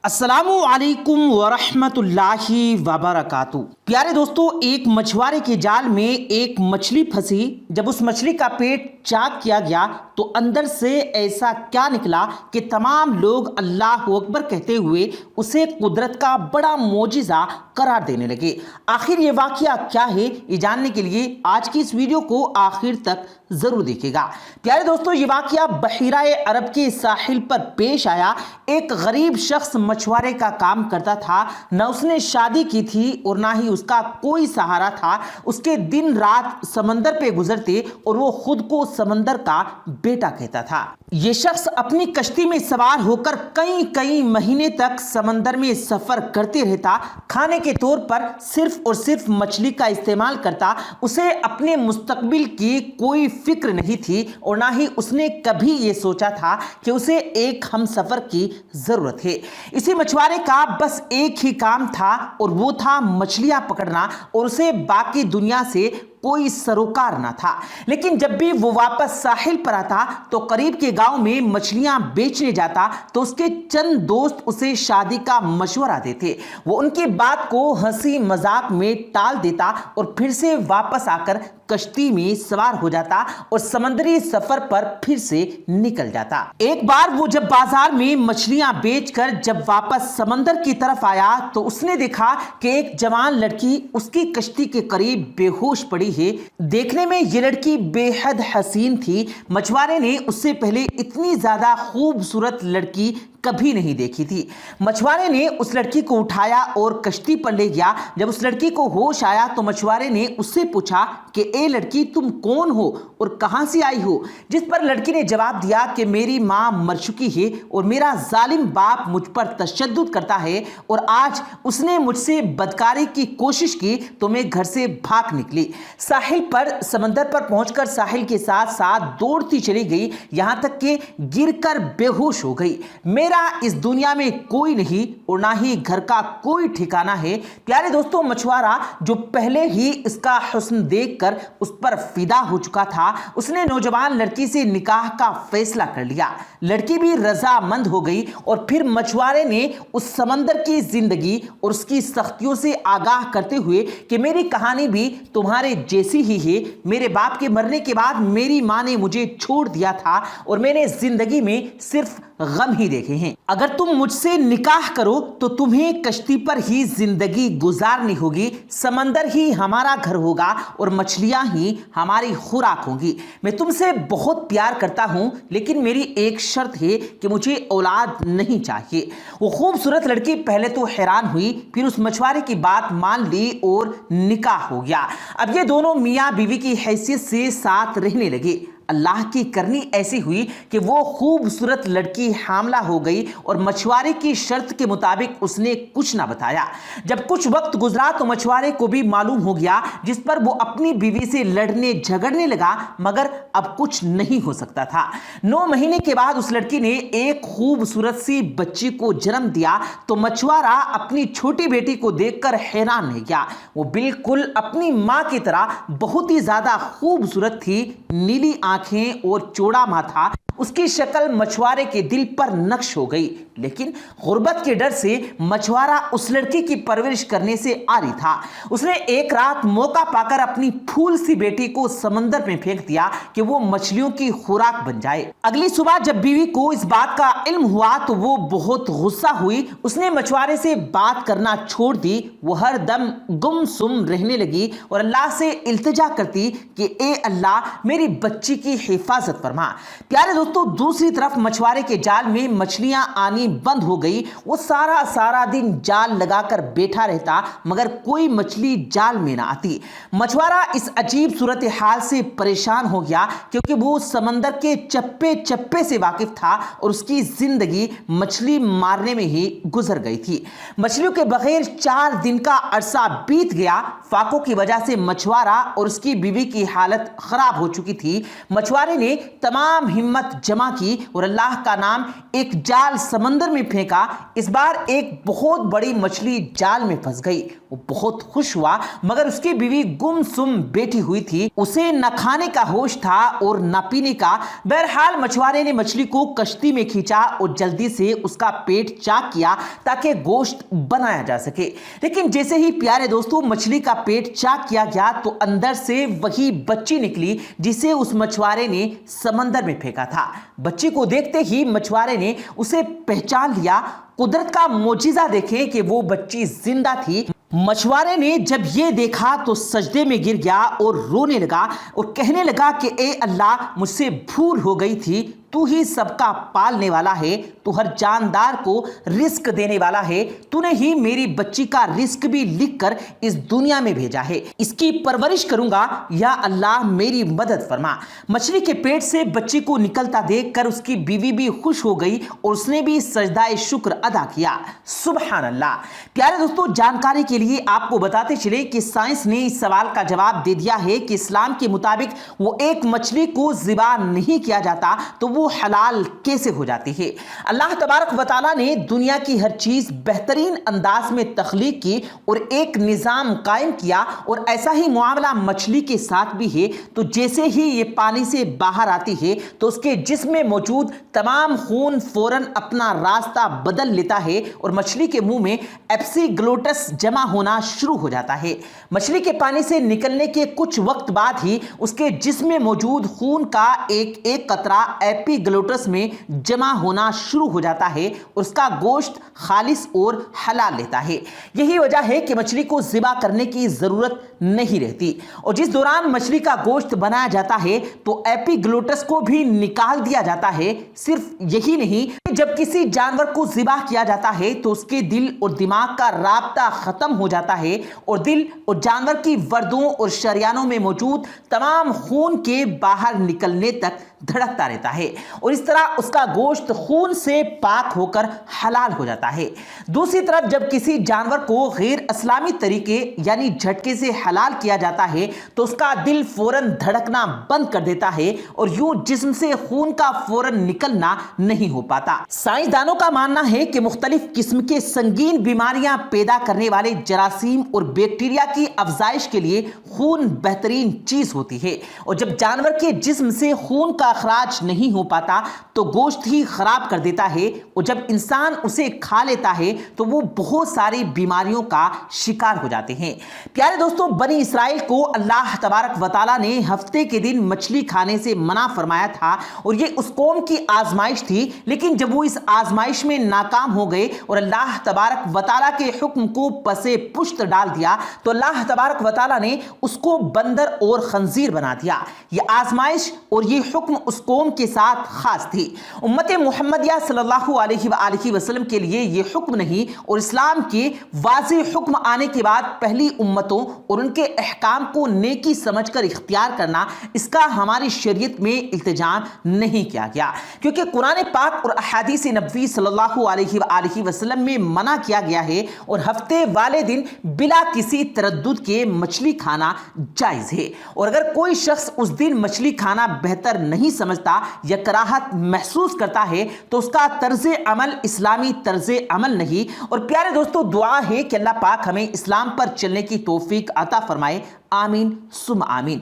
السلام علیکم ورحمۃ اللہ وبرکاتہ۔ پیارے دوستو، ایک مچھوارے کے جال میں ایک مچھلی پھنسی۔ جب اس مچھلی کا پیٹ چاک کیا گیا تو اندر سے ایسا کیا نکلا کہ تمام لوگ اللہ اکبر کہتے ہوئے اسے قدرت کا بڑا معجزہ قرار دینے لگے۔ آخر یہ واقعہ کیا ہے، یہ جاننے کے لیے آج کی اس ویڈیو کو آخر تک ضرور دیکھے گا۔ پیارے دوستو، یہ واقعہ بحیرہ عرب کے ساحل پر پیش آیا۔ ایک غریب شخص مچھوارے کا کام کرتا تھا، نہ اس نے شادی کی تھی اور نہ ہی اس کا کوئی سہارا تھا۔ اس کے دن رات سمندر پہ گزرتے اور وہ خود کو سمندر کا بیٹا کہتا تھا۔ یہ شخص اپنی کشتی میں سوار ہو کر کئی مہینے تک سمندر میں سفر کرتے رہتا۔ کھانے کے طور پر صرف اور صرف مچھلی کا استعمال کرتا۔ اسے اپنے مستقبل کی کوئی فکر نہیں تھی اور نہ ہی اس نے کبھی یہ سوچا تھا کہ اسے ایک ہم سفر کی ضرورت ہے۔ اسی مچھوارے کا بس ایک ہی کام تھا اور وہ تھا مچھلیاں پکڑنا، اور اسے باقی دنیا سے کوئی سروکار نہ تھا۔ لیکن جب بھی وہ واپس ساحل پر آتا تو قریب کے گاؤں میں مچھلیاں بیچنے جاتا تو اس کے چند دوست اسے شادی کا مشورہ دیتے۔ وہ ان کی بات کو ہنسی مذاق میں ٹال دیتا اور پھر سے واپس آ کر کشتی میں سوار ہو جاتا اور سمندری سفر پر پھر سے نکل جاتا۔ ایک بار وہ جب بازار میں مچھلیاں بیچ کر جب واپس سمندر کی طرف آیا تو اس نے دیکھا کہ ایک جوان لڑکی اس کی کشتی کے قریب بے ہوش پڑی ہے۔ دیکھنے میں یہ لڑکی بے حد حسین تھی۔ مچھوارے نے اس سے پہلے اتنی زیادہ خوبصورت لڑکی کبھی نہیں دیکھی تھی۔ مچھوارے نے اس لڑکی کو اٹھایا اور کشتی پر لے گیا۔ جب اس لڑکی کو ہوش آیا تو مچھوارے نے اس سے پوچھا کہ اے لڑکی، تم کون ہو اور کہاں سے آئی ہو؟ جس پر لڑکی نے جواب دیا کہ میری ماں مر چکی ہے اور میرا ظالم باپ مجھ پر تشدد کرتا ہے، اور آج اس نے مجھ سے بدکاری کی کوشش کی تو میں گھر سے بھاگ نکلی۔ ساحل پر سمندر پر پہنچ کر ساحل کے ساتھ ساتھ دوڑتی چلی گئی، یہاں تک کہ گر کر بے ہوش ہو گئی۔ میرا اس دنیا میں کوئی نہیں اور نہ ہی گھر کا کوئی ٹھکانہ ہے۔ پیارے دوستوں، مچھوارا جو پہلے ہی اس کا حسن دیکھ کر اس پر فدا ہو چکا تھا، اس نے نوجوان لڑکی سے نکاح کا فیصلہ کر لیا۔ لڑکی بھی رضامند ہو گئی اور پھر مچھوارے نے اس سمندر کی زندگی اور اس کی سختیوں سے آگاہ کرتے ہوئے کہ میری کہانی بھی تمہارے جیسی ہی ہے۔ میرے باپ کے مرنے کے بعد میری ماں نے مجھے چھوڑ دیا تھا اور میں نے زندگی میں صرف غم ہی دیکھے ہیں۔ اگر تم مجھ سے نکاح کرو تو تمہیں کشتی پر ہی زندگی گزارنی ہوگی، سمندر ہی ہمارا گھر ہوگا اور مچھلیاں ہی ہماری خوراک ہوں گی۔ میں تم سے بہت پیار کرتا ہوں، لیکن میری ایک شرط ہے کہ مجھے اولاد نہیں چاہیے۔ وہ خوبصورت لڑکی پہلے تو حیران ہوئی، پھر اس مچھوارے کی بات مان لی اور نکاح ہو گیا۔ اب یہ دونوں میاں بیوی کی حیثیت سے ساتھ رہنے لگے۔ اللہ کی کرنی ایسی ہوئی کہ وہ خوبصورت لڑکی حاملہ ہو گئی اور مچھوارے کی شرط کے مطابق اس نے کچھ نہ بتایا۔ جب کچھ وقت گزرا تو مچھوارے کو بھی معلوم ہو گیا، جس پر وہ اپنی بیوی سے لڑنے جھگڑنے لگا، مگر اب کچھ نہیں ہو سکتا تھا۔ 9 مہینے کے بعد اس لڑکی نے ایک خوبصورت سی بچی کو جنم دیا تو مچھوارا اپنی چھوٹی بیٹی کو دیکھ کر حیران رہ گیا۔ وہ بالکل اپنی ماں کی طرح بہت ہی زیادہ خوبصورت تھی، نیلی آنکھیں اور چوڑا ماتھا۔ اس کی شکل مچھوارے کے دل پر نقش ہو گئی، لیکن غربت کے ڈر سے مچھوارا اس لڑکی کی پرورش کرنے سے عاری تھا۔ اس نے ایک رات موقع پا کر اپنی پھول سی بیٹی کو سمندر میں پھینک دیا کہ وہ مچھلیوں کی خوراک بن جائے۔ اگلی صبح جب بیوی کو اس بات کا علم ہوا تو وہ بہت غصہ ہوئی۔ اس نے مچھوارے سے بات کرنا چھوڑ دی۔ وہ ہر دم گم سم رہنے لگی اور اللہ سے التجا کرتی کہ اے اللہ، میری بچی کی حفاظت فرما۔ پیارے دوستو، دوسری طرف مچھوارے کے جال میں مچھلیاں آنی بند ہو گئی۔ وہ سارا دن جال لگا کر بیٹھا رہتا، مگر کوئی مچھلی جال میں نہ آتی۔ مچھوارا اس عجیب صورتحال سے پریشان ہو گیا، کیونکہ وہ سمندر کے چپے چپے سے واقف تھا اور اس کی زندگی مچھلی مارنے میں ہی گزر گئی تھی۔ مچھلیوں کے بغیر 4 دن کا عرصہ بیت گیا۔ فاقوں کی وجہ سے مچھوارا اور اس کی بیوی کی حالت خراب ہو چکی تھی۔ مچھوارے نے تمام ہمت جمع کی اور اللہ کا نام ایک جال سمندر میں پھینکا۔ اس بار ایک بہت بڑی مچھلی جال میں پھنس گئی۔ وہ بہت خوش ہوا، مگر اس کی بیوی گم سم بیٹھی ہوئی تھی، اسے نہ کھانے کا ہوش تھا اور نہ پینے کا۔ بہرحال مچھوارے نے مچھلی کو کشتی میں کھینچا اور جلدی سے اس کا پیٹ چاک کیا تاکہ گوشت بنایا جا سکے۔ لیکن جیسے ہی پیارے دوستوں مچھلی کا پیٹ چاک کیا گیا تو اندر سے وہی بچی نکلی جسے اس مچھوارے نے سمندر میں پھینکا تھا۔ بچی کو دیکھتے ہی مچھوارے نے اسے پہچان لیا۔ قدرت کا معجزہ دیکھیں کہ وہ بچی زندہ تھی۔ مچھوارے نے جب یہ دیکھا تو سجدے میں گر گیا اور رونے لگا اور کہنے لگا کہ اے اللہ، مجھ سے بھول ہو گئی تھی، تو ہی سب کا پالنے والا ہے، تو ہر جاندار کو رزق دینے والا ہے، تو نے ہی میری بچی کا رزق بھی لکھ کر اس دنیا میں بھیجا ہے، اس کی پرورش کروں گا، یا اللہ میری مدد فرما۔ مچھلی کے پیٹ سے بچی کو نکلتا دیکھ کر اس کی بیوی بھی خوش ہو گئی اور اس نے بھی سجدہ شکر ادا کیا۔ سبحان اللہ۔ پیارے دوستو، جانکاری کے لیے آپ کو بتاتے چلے کہ سائنس نے اس سوال کا جواب دے دیا ہے کہ اسلام کے مطابق وہ ایک مچھلی کو ذبح نہیں کیا جاتا تو وہ حلال کیسے ہو جاتی ہے۔ اللہ تبارک و تعالیٰ نے دنیا کی ہر چیز بہترین انداز میں تخلیق کی اور ایک نظام قائم کیا، اور ایسا ہی معاملہ مچھلی کے ساتھ بھی ہے۔ تو جیسے ہی یہ پانی سے باہر آتی ہے تو اس کے جسم میں موجود تمام خون فوراً اپنا راستہ بدل لیتا ہے اور مچھلی کے منہ میں ایپسیگلوٹس جمع ہونا شروع ہو جاتا ہے۔ مچھلی کے پانی سے نکلنے کے کچھ وقت بعد ہی اس کے جسم میں موجود خون کا ایک ایک قطرہ ایپیگلوٹس میں جمع ہونا شروع ہو جاتا ہے اور اس کا گوشت خالص اور حلال لیتا ہے۔ یہی وجہ ہے کہ مچھلی کو ذبح کرنے کی ضرورت نہیں رہتی، اور جس دوران مچھلی کا گوشت بنایا جاتا ہے تو ایپیگلوٹس کو بھی نکال دیا جاتا ہے۔ صرف یہی نہیں، جب کسی جانور کو ذبح کیا جاتا ہے تو اس کے دل اور دماغ کا رابطہ ختم ہو جاتا ہے، اور دل اور جانور کی وردوں اور شریانوں میں موجود تمام خون کے باہر نکلنے تک دھڑکتا رہتا ہے، اور اس طرح اس کا گوشت خون سے پاک ہو کر حلال ہو جاتا ہے۔ دوسری طرف جب کسی جانور کو غیر اسلامی طریقے یعنی جھٹکے سے حلال کیا جاتا ہے تو اس کا دل فوراً دھڑکنا بند کر دیتا ہے اور یوں جسم سے خون کا فوراً نکلنا نہیں ہو پاتا۔ سائنسدانوں کا ماننا ہے کہ مختلف قسم کے سنگین بیماریاں پیدا کرنے والے جراثیم اور بیکٹیریا کی افزائش کے لیے خون بہترین چیز ہوتی ہے، اور جب جانور کے جسم سے خون کا اخراج نہیں ہو پاتا تو گوشت ہی خراب کر دیتا ہے، اور جب انسان اسے کھا لیتا ہے تو وہ بہت ساری بیماریوں کا شکار ہو جاتے ہیں۔ پیارے دوستوں، بنی اسرائیل کو اللہ تبارک و تعالیٰ نے ہفتے کے دن مچھلی کھانے سے منع فرمایا تھا، اور یہ اس قوم کی آزمائش تھی، لیکن جب وہ اس آزمائش میں ناکام ہو گئے اور اللہ تبارک و تعالیٰ کے حکم کو پسے پشت ڈال دیا تو اللہ تبارک و تعالیٰ نے اس کو بندر اور خنزیر بنا دیا۔ یہ آزمائش اور یہ حکم اس قوم کے ساتھ خاص تھی۔ امت محمدیہ صلی اللہ علیہ وآلہ وسلم کے لیے یہ حکم نہیں، اور اسلام کے واضح حکم آنے کے بعد پہلی امتوں اور ان کے احکام کو نیکی سمجھ کر اختیار کرنا، اس کا ہماری شریعت میں التزام نہیں کیا گیا، کیونکہ قرآن پاک اور احادیث نبوی صلی اللہ علیہ وآلہ وسلم میں منع کیا گیا ہے، اور ہفتے والے دن بلا کسی تردد کے مچھلی کھانا جائز ہے، اور اگر کوئی شخص اس دن مچھلی کھانا بہتر نہیں سمجھتا یا کراہت محسوس کرتا ہے تو اس کا طرز عمل اسلامی طرز عمل نہیں۔ اور پیارے دوستو، دعا ہے کہ اللہ پاک ہمیں اسلام پر چلنے کی توفیق عطا فرمائے، آمین ثم آمین۔